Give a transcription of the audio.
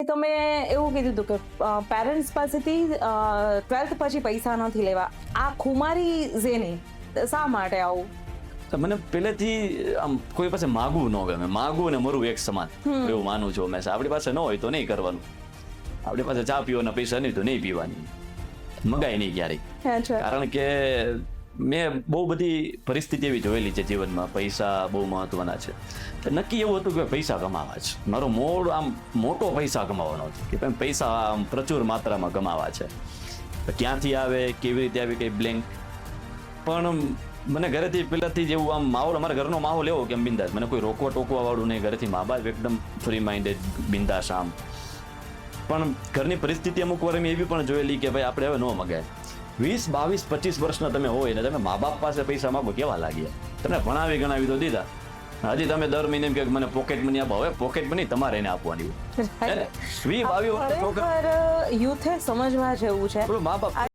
તમે એવું કીધું હતું કે પેરેન્ટ્સ પાસેથી 12th પછી પૈસા નથી લેવા, આ ખુમારી જેની શા માટે આવું? તો મને પહેલેથી આમ કોઈ પાસે માગવું ન ગમે. માગવું ને મરવું એક સમાન એવું માનું છું હંમેશા. આપણી પાસે ન હોય તો નહીં કરવાનું. આપણી પાસે ચા પીવાના પૈસા નહીં તો નહીં પીવાની, મગાય નહીં ક્યારેય. અચ્છા. કારણ કે મેં બહુ બધી પરિસ્થિતિ એવી જોયેલી છે જીવનમાં, પૈસા બહુ મહત્વના છે. તો નક્કી એવું હતું કે પૈસા કમાવા છે. મારો મૂળ આમ મોટો પૈસા કમાવાનો હતો કે ભાઈ પૈસા આમ પ્રચુર માત્રામાં કમાવા છે. ક્યાંથી આવે, કેવી રીતે આવે, કઈ બ્લેન્ક. પણ મને ઘરેથી પહેલાથી જેવું આમ માહોલ, અમારા ઘરનો માહોલ એવો કે બિંદાસ, મને કોઈ રોકવા ટોકવા વાળું નહીં. ઘરેથી મા બાપ એકદમ ફ્રી માઇન્ડેડ, બિંદાસ આમ. પણ ઘરની પરિસ્થિતિ અમુક વાર મેં એવી પણ જોયેલી કે ભાઈ આપણે હવે ન મગાય. 20, 22, 25 વર્ષના તમે હોય ને તમે મા બાપ પાસે પૈસા માગો કેવા લાગ્યા? તમને ભણાવી ગણાવી તો દીધા, હજી તમે દર મહિને એમ કે મને પોકેટ મની આપો. હવે પોકેટ મની તમારે એને આપવાની. 20, 22 વર્ષ છોકરા યુથે સમજવા જેવું છે. મા બાપ